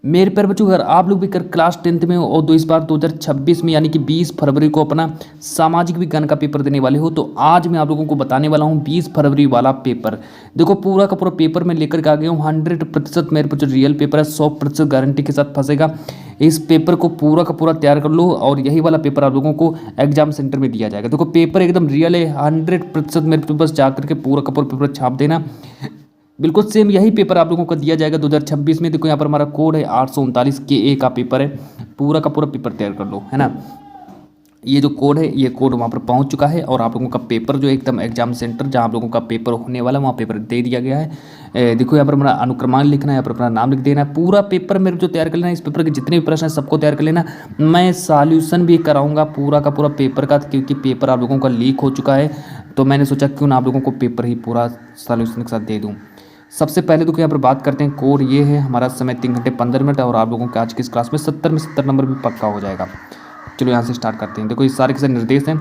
मेरे प्यारे बच्चों, अगर आप लोग भी कर क्लास 10th में हो और इस बार 2026 में यानी कि 20 फरवरी को अपना सामाजिक विज्ञान का पेपर देने वाले हो, तो आज मैं आप लोगों को बताने वाला हूँ 20 फरवरी वाला पेपर। देखो पूरा का पूरा पेपर मैं लेकर के आ गया हूँ। 100% मेरे पास जो रियल पेपर है 100% गारंटी के साथ फंसेगा। इस पेपर को पूरा का पूरा तैयार कर लो और यही वाला पेपर आप लोगों को एग्जाम सेंटर में दिया जाएगा। देखो पेपर एकदम रियल है, 100% मेरे पास जाकर के पूरा का पूरा पेपर छाप देना। बिल्कुल सेम यही पेपर आप लोगों को दिया जाएगा 2026 में। देखो यहाँ पर हमारा कोड है 839 के ए का पेपर है। पूरा का पूरा पेपर तैयार कर लो, है ना। ये जो कोड है, ये कोड वहाँ पर पहुँच चुका है और आप लोगों का पेपर जो एकदम एग्जाम सेंटर जहाँ आप लोगों का पेपर होने वाला है वहाँ पेपर दे दिया गया है। देखो यहाँ पर हमारा अनुक्रमांक लिखना है, यहाँ पर अपना नाम लिख देना है। पूरा पेपर मेरे जो तैयार कर लेना है, इस पेपर के जितने भी प्रश्न हैं सबको तैयार कर लेना। मैं सॉल्यूशन भी कराऊंगा पूरा का पूरा पेपर का, क्योंकि पेपर आप लोगों का लीक हो चुका है। तो मैंने सोचा क्यों ना आप लोगों को पेपर ही पूरा सॉल्यूशन के साथ दे दूँ। सबसे पहले तो यहाँ पर बात करते हैं कोड। ये है हमारा समय 3 घंटे 15 मिनट और आप लोगों के आज की इस क्लास में 70 नंबर भी पक्का हो जाएगा। चलो यहाँ से स्टार्ट करते हैं। देखो ये सारे के सारे निर्देश हैं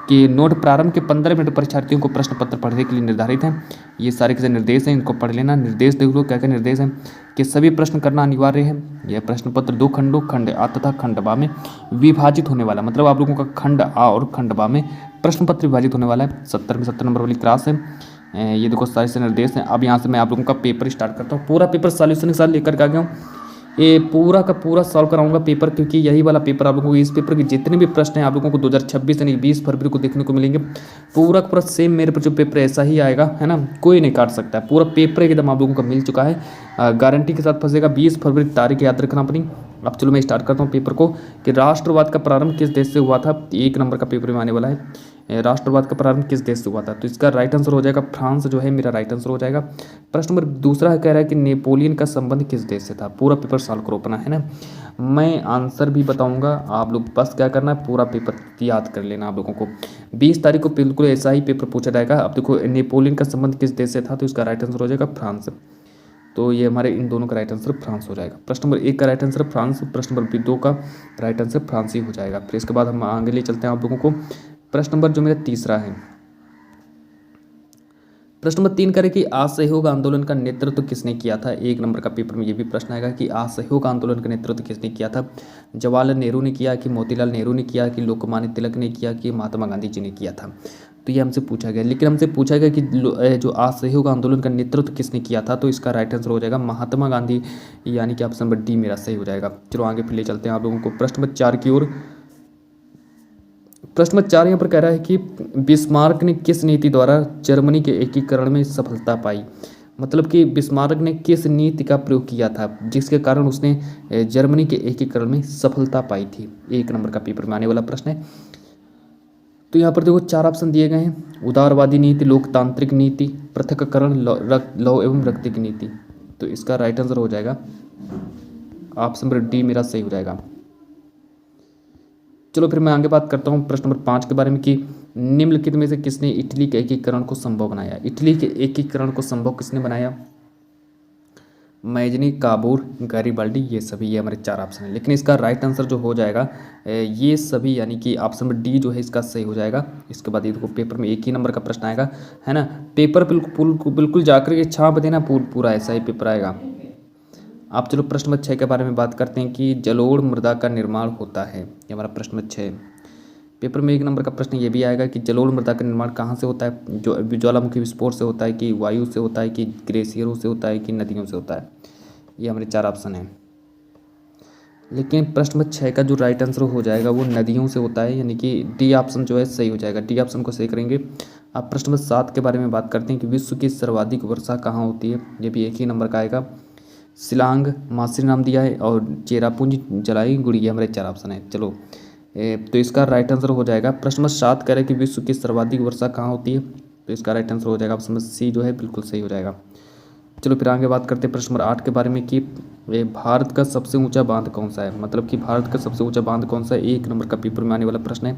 कि नोट प्रारंभ के 15 मिनट परीक्षार्थियों को प्रश्न पत्र पढ़ने के लिए निर्धारित हैं। ये सारे के सारे निर्देश हैं, इनको पढ़ लेना। निर्देश देख लो क्या क्या निर्देश हैं कि सभी प्रश्न करना अनिवार्य है। यह प्रश्न पत्र 2 खंडों खंड आ तथा खंड बा में विभाजित होने वाला, मतलब आप लोगों का खंड आ और खंड बा में प्रश्न पत्र विभाजित होने वाला है। 70 में 70 नंबर वाली क्लास है। ये देखो सारे से निर्देश हैं। अब यहाँ से मैं आप लोगों का पेपर स्टार्ट करता हूँ। पूरा पेपर सॉल्यूशन के साथ लेकर के आ गया हूँ। ये पूरा का पूरा सॉल्व कराऊंगा पेपर, क्योंकि यही वाला पेपर आप लोगों को, इस पेपर के जितने भी प्रश्न हैं आप लोगों को 2026 यानी 20 फरवरी को देखने को मिलेंगे। पूरा का पूरा सेम मेरे पर जो पेपर ऐसा ही आएगा, है ना, कोई नहीं काट सकता है। पूरा पेपर एकदम आप लोगों का मिल चुका है, गारंटी के साथ फंसेगा। 20 फरवरी तारीख याद रखना अपनी। अब चलो मैं स्टार्ट करता हूँ पेपर को कि राष्ट्रवाद का प्रारंभ किस देश से हुआ था। 1 नंबर का पेपर में आने वाला है। राष्ट्रवाद का प्रारंभ किस देश से हुआ था, तो इसका राइट आंसर हो जाएगा फ्रांस, जो है मेरा राइट आंसर हो जाएगा। प्रश्न नंबर दूसरा कह रहा है कि नेपोलियन का संबंध किस देश से था। पूरा पेपर सॉल्व करो अपना, है ना। मैं आंसर भी बताऊंगा, आप लोग बस क्या करना है पूरा पेपर याद कर लेना। आप लोगों को 20 तारीख को बिल्कुल ऐसा ही पेपर पूछा जाएगा। अब देखो नेपोलियन का संबंध किस देश से था, तो इसका राइट आंसर हो जाएगा फ्रांस। तो ये हमारे इन दोनों का राइट आंसर फ्रांस हो जाएगा। प्रश्न नंबर 1 का राइट आंसर फ्रांस, प्रश्न नंबर 2 का राइट आंसर फ्रांस ही हो जाएगा। फिर इसके बाद हम आगे ले चलते हैं आप लोगों को। प्रश्न नंबर जो मेरा तीसरा है, प्रश्न नंबर 3 करें कि असहयोग आंदोलन का नेतृत्व किसने किया था। 1 नंबर का पेपर में ये भी प्रश्न आएगा कि असहयोग आंदोलन का नेतृत्व किसने किया था। जवाहरलाल नेहरू ने किया कि मोतीलाल नेहरू ने किया कि लोकमान्य तिलक ने किया कि महात्मा गांधी जी ने किया था। तो ये हमसे पूछा गया, लेकिन हमसे पूछा गया कि जो असहयोग आंदोलन का नेतृत्व किसने किया था, तो इसका राइट आंसर हो जाएगा महात्मा गांधी, यानी कि ऑप्शन नंबर डी मेरा सही हो जाएगा। चलो आगे फिर ले चलते हैं आप लोगों को प्रश्न नंबर 4 की ओर। प्रश्न नंबर 4 यहाँ पर कह रहा है कि बिस्मार्क ने किस नीति द्वारा जर्मनी के एकीकरण में सफलता पाई। मतलब कि बिस्मार्क ने किस नीति का प्रयोग किया था जिसके कारण उसने जर्मनी के एकीकरण में सफलता पाई थी। 1 नंबर का पेपर में आने वाला प्रश्न है। तो यहाँ पर देखो 4 ऑप्शन दिए गए हैं। उदारवादी नीति, लोकतांत्रिक नीति, पृथक्करण, लौ एवं रक्त की नीति। तो इसका राइट आंसर हो जाएगा ऑप्शन नंबर डी मेरा सही हो जाएगा। चलो फिर मैं आगे बात करता हूँ प्रश्न नंबर 5 के बारे में कि निम्नलिखित में से किसने इटली के एकीकरण को संभव बनाया। इटली के एकीकरण को संभव किसने बनाया। मैजनी, काबूर, गैरीबाल्डी, ये सभी, ये हमारे 4 ऑप्शन है। लेकिन इसका राइट आंसर जो हो जाएगा ये सभी, यानी कि ऑप्शन नंबर डी जो है इसका सही हो जाएगा। इसके बाद ये देखो पेपर में 1 ही नंबर का प्रश्न आएगा, है ना। पेपर बिल्कुल जाकर के छाप देना, पूरा ऐसा ही पेपर आएगा। आप चलो प्रश्न नंबर 6 के बारे में बात करते हैं कि जलोढ़ मृदा का निर्माण होता है। ये हमारा प्रश्न नंबर 6। पेपर में 1 नंबर का प्रश्न ये भी आएगा कि जलोढ़ मृदा का निर्माण कहाँ से होता है। जो ज्वालामुखी विस्फोट से होता है कि वायु से होता है कि ग्लेशियरों से होता है कि नदियों से होता है। ये हमारे 4 ऑप्शन हैं। लेकिन प्रश्न नंबर 6 का जो राइट आंसर हो जाएगा वो नदियों से होता है, यानी कि डी ऑप्शन जो है सही हो जाएगा। डी ऑप्शन को सही करेंगे। अब प्रश्न नंबर 7 के बारे में बात करते हैं कि विश्व की सर्वाधिक वर्षा कहाँ होती है। ये भी 1 ही नंबर का आएगा। शिलांग, मासिर नाम दिया है और चेरापूंजी, जलाई, गुड़ी, ये हमारे 4 ऑप्शन है। चलो तो इसका राइट आंसर हो जाएगा। प्रश्न नंबर 7 कह रहे हैं कि विश्व की सर्वाधिक वर्षा कहाँ होती है, तो इसका राइट आंसर हो जाएगा ऑप्शन नंबर सी जो है बिल्कुल सही हो जाएगा। चलो फिर आगे बात करते हैं प्रश्न नंबर 8 के बारे में कि भारत का सबसे ऊंचा बांध कौन सा है। मतलब कि भारत का सबसे ऊंचा बांध कौन सा है। 1 नंबर का पेपर में आने वाला प्रश्न है।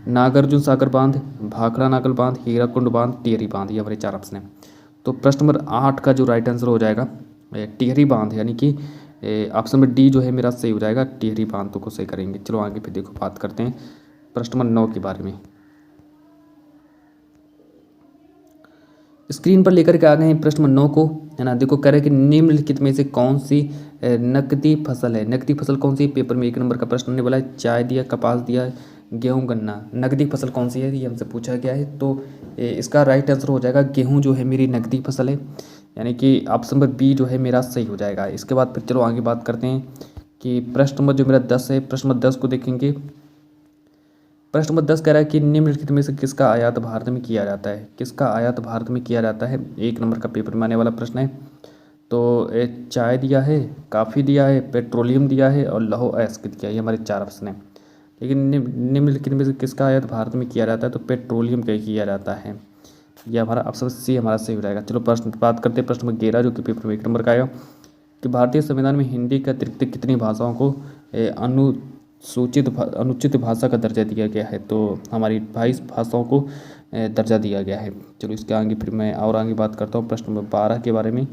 नागार्जुन सागर बांध, भाखड़ा नागल बांध, हीराकुंड बांध, टिहरी बांध, ये हमारे 4 ऑप्शन है। तो प्रश्न नंबर 8 का जो राइट आंसर हो जाएगा टिहरी बांध, यानी कि ऑप्शन नंबर डी जो है मेरा सही हो जाएगा। टिहरी बांध को सही करेंगे। चलो आगे फिर देखो बात करते हैं प्रश्न नंबर 9 के बारे में स्क्रीन पर लेकर के आ गए हैं प्रश्न नंबर 9 को, है ना। देखो कह रहे हैं कि निम्नलिखित में से कौन सी नकदी फसल है। नकदी फसल कौन सी है, पेपर में 1 नंबर का प्रश्न आने वाला है। चाय दिया, कपास दिया, गेहूं, गन्ना, नकदी फसल कौन सी है ये हमसे पूछा गया है। तो इसका राइट आंसर हो जाएगा गेहूं जो है मेरी नकदी फसल है, यानी कि ऑप्शन नंबर बी जो है मेरा सही हो जाएगा। इसके बाद फिर चलो आगे बात करते हैं कि प्रश्न नंबर जो मेरा 10 है, प्रश्न नंबर 10 को देखेंगे। प्रश्न नंबर 10 कह रहा है कि निम्नलिखित में से किसका आयात भारत में किया जाता है। किसका आयात भारत में किया जाता है, 1 नंबर का पेपर में आने वाला प्रश्न है। तो चाय दिया है, कॉफ़ी दिया है, पेट्रोलियम दिया है और लौह अयस्क दिया है। ये हमारे 4 ऑप्शन हैं। लेकिन निम्नलिखित में से किसका आयात भारत में किया जाता है, तो पेट्रोलियम का किया जाता है। यह हमारा ऑप्शन सी हमारा सही हो जाएगा। चलो प्रश्न बात करते हैं प्रश्न नंबर 11 जो कि पेपर में 1 नंबर का आएगा कि भारतीय संविधान में हिंदी के अतिरिक्त कितनी भाषाओं को अनुचित भाषा का दर्जा दिया गया है। तो हमारी 22 भाषाओं को दर्जा दिया गया है। चलो इसके आगे फिर मैं और आगे बात करता हूँ प्रश्न नंबर 12 के बारे में।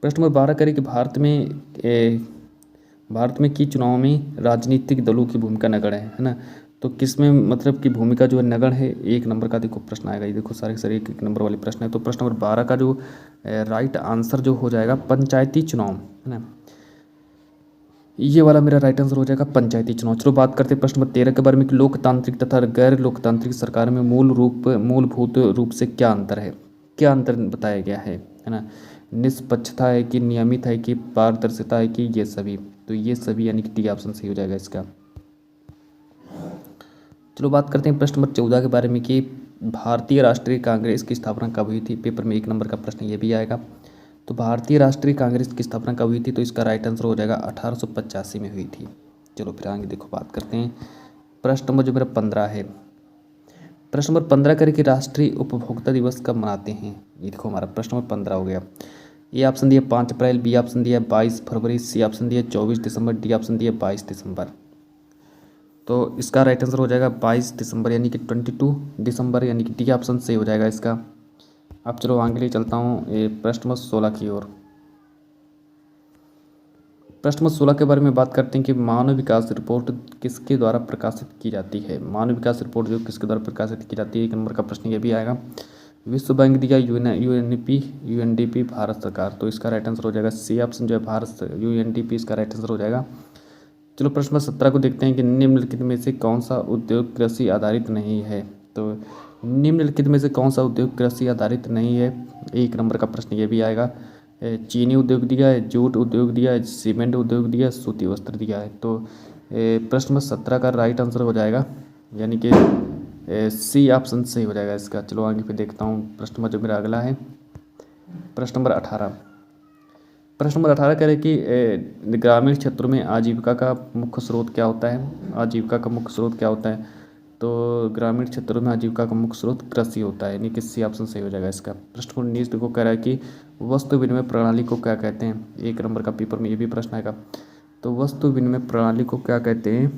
प्रश्न नंबर 12 करें कि भारत में की चुनाव में राजनीतिक दलों की भूमिका नगण्य है ना। तो किसमें मतलब की भूमिका जो है नगण्य है, 1 नंबर का देखो प्रश्न आएगा। ये देखो सारे सारे 1 नंबर वाले प्रश्न है। तो प्रश्न नंबर 12 का जो राइट आंसर जो हो जाएगा पंचायती चुनाव, है ना। ये वाला मेरा राइट आंसर हो जाएगा पंचायती चुनाव। चलो बात करते हैं प्रश्न नंबर 13 के बारे में कि लोकतांत्रिक तथा गैर लोकतांत्रिक सरकार में मूलभूत रूप से क्या अंतर है। क्या अंतर बताया गया है ना। निष्पक्षता है कि नियमित है कि पारदर्शिता है कि ये सभी। तो ये सभी यानी कि डी ऑप्शन सही हो जाएगा इसका। चलो बात करते हैं प्रश्न नंबर 14 के बारे में कि भारतीय राष्ट्रीय कांग्रेस की स्थापना कब हुई थी। पेपर में 1 नंबर का प्रश्न ये भी आएगा। तो भारतीय राष्ट्रीय कांग्रेस की स्थापना कब हुई थी, तो इसका राइट आंसर हो जाएगा 1885 में हुई थी। चलो फिर आगे देखो बात करते हैं प्रश्न नंबर जो मेरा 15 है। प्रश्न नंबर 15 करें कि राष्ट्रीय उपभोक्ता दिवस कब मनाते हैं। ये देखो हमारा प्रश्न नंबर 15 हो गया। ए ऑप्शन दिया 5 अप्रैल, बी ऑप्शन दिया 22 फरवरी, सी ऑप्शन दिया 24 दिसंबर, डी ऑप्शन दिया 22 दिसंबर। तो इसका राइट आंसर हो जाएगा 22 दिसंबर यानी कि 22 दिसंबर, यानी कि डी ऑप्शन सही हो जाएगा इसका। अब चलो आगे ले चलता हूँ प्रश्न नंबर 16 की ओर। प्रश्न नंबर 16 के बारे में बात करते हैं कि मानव विकास रिपोर्ट किसके द्वारा प्रकाशित की जाती है। मानव विकास रिपोर्ट जो किसके द्वारा प्रकाशित की जाती है, 1 नंबर का प्रश्न ये भी आएगा। विश्व बैंक दिया, यूएनडीपी, भारत सरकार। तो इसका राइट आंसर हो जाएगा सी ऑप्शन जो है भारत यूएनडीपी, इसका राइट आंसर हो जाएगा। चलो प्रश्न नंबर 17 को देखते हैं कि निम्नलिखित में से कौन सा उद्योग कृषि आधारित नहीं है। तो निम्नलिखित में से कौन सा उद्योग कृषि आधारित नहीं है, 1 नंबर का प्रश्न ये भी आएगा। चीनी उद्योग दिया है, जूट उद्योग दिया है, सीमेंट उद्योग दिया है, सूती वस्त्र दिया है। तो प्रश्न नंबर 17 का राइट आंसर हो जाएगा यानी कि सी ऑप्शन सही हो जाएगा इसका। चलो आगे फिर देखता हूँ प्रश्न नंबर जो मेरा अगला है प्रश्न नंबर 18। प्रश्न नंबर 18 कह रहे कि ग्रामीण क्षेत्रों में आजीविका का मुख्य स्रोत क्या होता है। आजीविका का मुख्य स्रोत क्या होता है, तो ग्रामीण क्षेत्रों में आजीविका का मुख्य स्रोत कृषि होता है, यानी कि सी ऑप्शन सही हो जाएगा इसका। प्रश्न नंबर 19 को कह रहा है कि वस्तु विनिमय प्रणाली को क्या कहते हैं। 1 नंबर का पेपर में ये भी प्रश्न आएगा। तो वस्तु विनिमय प्रणाली को क्या कहते हैं,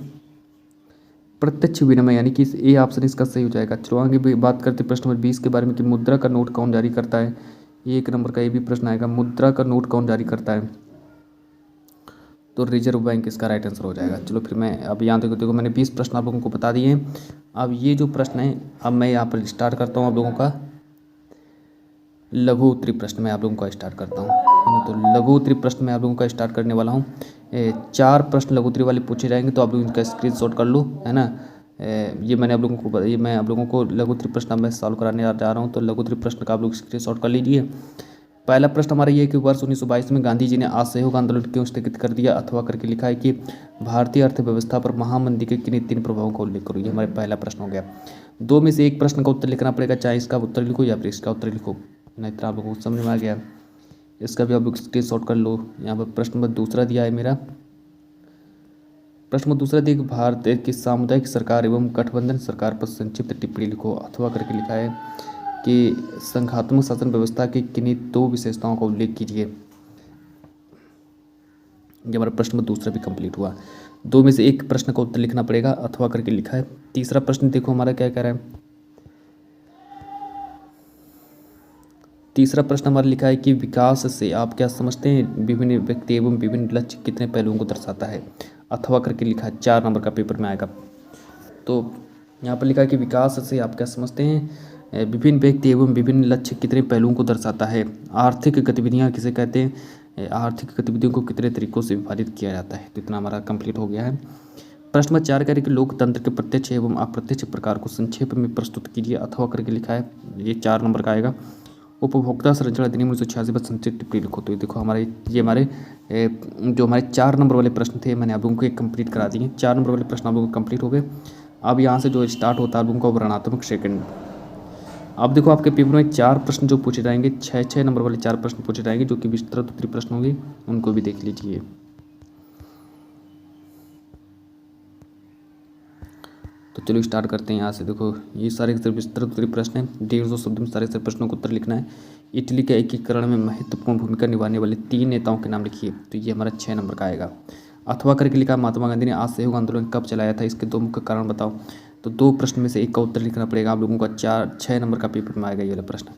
प्रत्यक्ष विनिमय, यानी कि ए ऑप्शन इसका सही हो जाएगा। चलो आगे बात करते हैं प्रश्न नंबर 20 के बारे में कि मुद्रा का नोट कौन जारी करता है। 1 नंबर का ये भी प्रश्न आएगा, मुद्रा का नोट कौन जारी करता है, तो रिजर्व बैंक इसका राइट आंसर हो जाएगा। चलो फिर मैं अब यहाँ देखो मैंने 20 प्रश्न आप लोगों को बता दिए हैं। अब ये जो प्रश्न है अब मैं यहाँ पर स्टार्ट करता हूँ आप लोगों का लघु उत्तरी प्रश्न में आप लोगों का स्टार्ट करता हूँ, है ना। तो लघु उत्तरी प्रश्न में आप लोगों का स्टार्ट करने वाला हूँ। 4 प्रश्न लघु उत्तरी वाले पूछे जाएंगे, तो आप लोग इनका स्क्रीनशॉट कर लो, है ना। ये मैं आप लोगों को लघु उत्तरी प्रश्न मैं सॉल्व कराने जा रहा हूँ। तो लघु उत्तरी प्रश्न का आप लोग स्क्रीनशॉट कर लीजिए। पहला प्रश्न हमारा ये है कि वर्ष 1922 में गांधी जी ने असहयोग आंदोलन क्यों स्थगित कर दिया, अथवा करके लिखा है कि भारतीय अर्थव्यवस्था पर महामंदी के किन्हीं 3 प्रभावों का उल्लेख करो। ये हमारा पहला प्रश्न हो गया। 2 में से एक प्रश्न का उत्तर लिखना पड़ेगा, चाहे इसका उत्तर लिखो या फिर इसका उत्तर लिखो, नहीं तो आप लोगों को समझ में आ गया। इसका भी आप लोग स्क्रीनशॉट कर लो। यहाँ पर प्रश्न नंबर दूसरा दिया है मेरा। प्रश्न नंबर दूसरा दिया कि भारत की सामुदायिक सरकार एवं गठबंधन सरकार पर संक्षिप्त टिप्पणी लिखो, अथवा करके लिखा है कि संघात्मक शासन व्यवस्था की किन्हीं 2 विशेषताओं का उल्लेख कीजिए। ये हमारा प्रश्न नंबर दूसरा भी कंप्लीट हुआ। 2 में से एक प्रश्न का उत्तर लिखना पड़ेगा, अथवा करके लिखा है। तीसरा प्रश्न देखो हमारा क्या कह रहा है। तीसरा प्रश्न हमारा लिखा है कि विकास से आप क्या समझते हैं, विभिन्न व्यक्ति एवं विभिन्न लक्ष्य कितने पहलुओं को दर्शाता है, अथवा करके लिखा है। 4 नंबर का पेपर में आएगा। तो यहाँ पर लिखा है कि विकास से आप क्या समझते हैं, विभिन्न व्यक्ति एवं विभिन्न लक्ष्य कितने पहलुओं को दर्शाता है। आर्थिक गतिविधियाँ किसे कहते हैं। आर्थिक गतिविधियों को कितने तरीकों से विभाजित किया जाता है। तो इतना हमारा कंप्लीट हो गया है। प्रश्न नंबर 4 करें कि लोकतंत्र के प्रत्यक्ष एवं अप्रत्यक्ष प्रकार को संक्षेप में प्रस्तुत कीजिए। अथवा करके लिखा है, ये 4 नंबर का आएगा। उपभोक्ता संरक्षण अधिनियम 1986 पर संक्षिप्त टिप्पणी लिखो। तो ये देखो ये हमारे जो हमारे 4 नंबर वाले प्रश्न थे, मैंने आप लोगों को एक कंप्लीट करा दिए। 4 नंबर वाले प्रश्न आप लोगों को कंप्लीट हो गए। अब यहाँ से जो स्टार्ट होता है आप लोगों का वर्णनात्मक सेकंड। अब देखो आपके पेपर में 4 प्रश्न जो पूछे जाएंगे, 6 नंबर वाले 4 प्रश्न पूछे जाएंगे जो कि विस्तृत उत्तरीय प्रश्न होंगे, उनको भी देख लीजिए। तो चलो स्टार्ट करते हैं यहाँ से। देखो ये सारे विस्तृत उत्तरीय प्रश्न हैं। 150 शब्द में सारे प्रश्नों का उत्तर लिखना है। इटली के एकीकरण में महत्वपूर्ण भूमिका निभाने वाले 3 नेताओं के नाम लिखिए। तो ये हमारा 6 नंबर का आएगा। अथवा करके लिखा, महात्मा गांधी ने असहयोग आंदोलन कब चलाया था, इसके 2 मुख्य कारण बताओ। तो 2 प्रश्न में से एक का उत्तर लिखना पड़ेगा आप लोगों का। 6 नंबर का पेपर में आएगा ये वाला प्रश्न।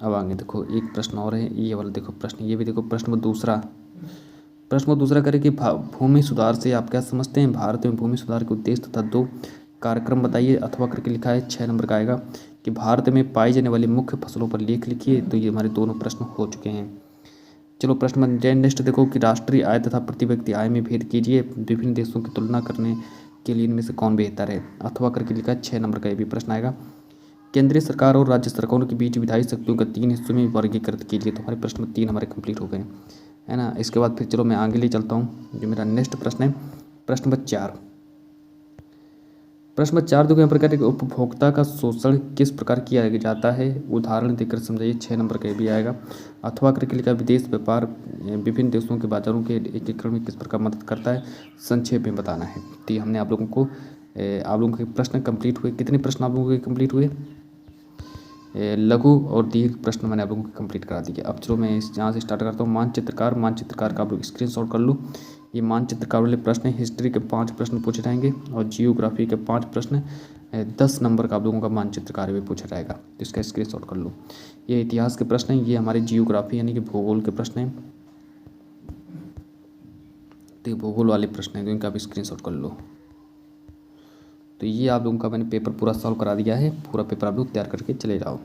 अब आगे देखो एक प्रश्न और है, ये वाला देखो प्रश्न, ये भी देखो प्रश्न में दूसरा। प्रश्न को दूसरा करें कि भूमि सुधार से आप क्या समझते हैं। भारत में भूमि सुधार के उद्देश्य तथा 2 कार्यक्रम बताइए। अथवा करके लिखा है, 6 नंबर का आएगा कि भारत में पाई जाने वाली मुख्य फसलों पर लेख लिखिए। तो ये हमारे दोनों प्रश्न हो चुके हैं। चलो प्रश्न नेक्स्ट देखो कि राष्ट्रीय आय तथा प्रति व्यक्ति आय में भेद कीजिए। विभिन्न देशों की तुलना करने के लिए इनमें से कौन बेहतर है। अथवा करके लिखा है, 6 नंबर का ये भी प्रश्न आएगा। केंद्रीय सरकार और राज्य सरकारों के बीच विधायी शक्तियों का 3 हिस्सों में वर्गीकृत कीजिए। तो हमारे प्रश्न 3 हमारे कंप्लीट हो गए, है ना। इसके बाद फिर चलो मैं आगे ले चलता हूँ। जो मेरा नेक्स्ट प्रश्न है, प्रश्न नंबर 4। प्रश्न नंबर 4 देखो यहाँ पर कहते हैं कि उपभोक्ता का शोषण किस प्रकार किया जाता है, उदाहरण देकर समझाइए। 6 नंबर का भी आएगा। अथवा करके लिखा, विदेश व्यापार विभिन्न देशों के बाजारों के एकीकरण में किस प्रकार मदद करता है, संक्षेप में बताना है। तो ये हमने आप लोगों के प्रश्न कंप्लीट हुए। कितने प्रश्न आप लोगों के कंप्लीट हुए। लघु और दीर्घ प्रश्न मैंने आप लोगों को कंप्लीट करा दिया। अब चलो मैं यहाँ से स्टार्ट करता हूँ। मानचित्रकार का आप लोग स्क्रीनशॉट कर लो। ये मानचित्रकार वाले प्रश्न हिस्ट्री के 5 प्रश्न पूछे जाएंगे और जियोग्राफी के 5 प्रश्न 10 नंबर का आप लोगों का मानचित्रकार भी पूछा जाएगा। तो इसका स्क्रीनशॉट कर लो। ये इतिहास के प्रश्न हैं, ये हमारे जियोग्राफी यानी कि भूगोल के प्रश्न हैं। तो ये भूगोल वाले प्रश्न हैं, तो इनका भी स्क्रीनशॉट कर लो। तो ये आप लोगों का मैंने पेपर पूरा सॉल्व करा दिया है। पूरा पेपर आप लोग तैयार करके चले जाओ।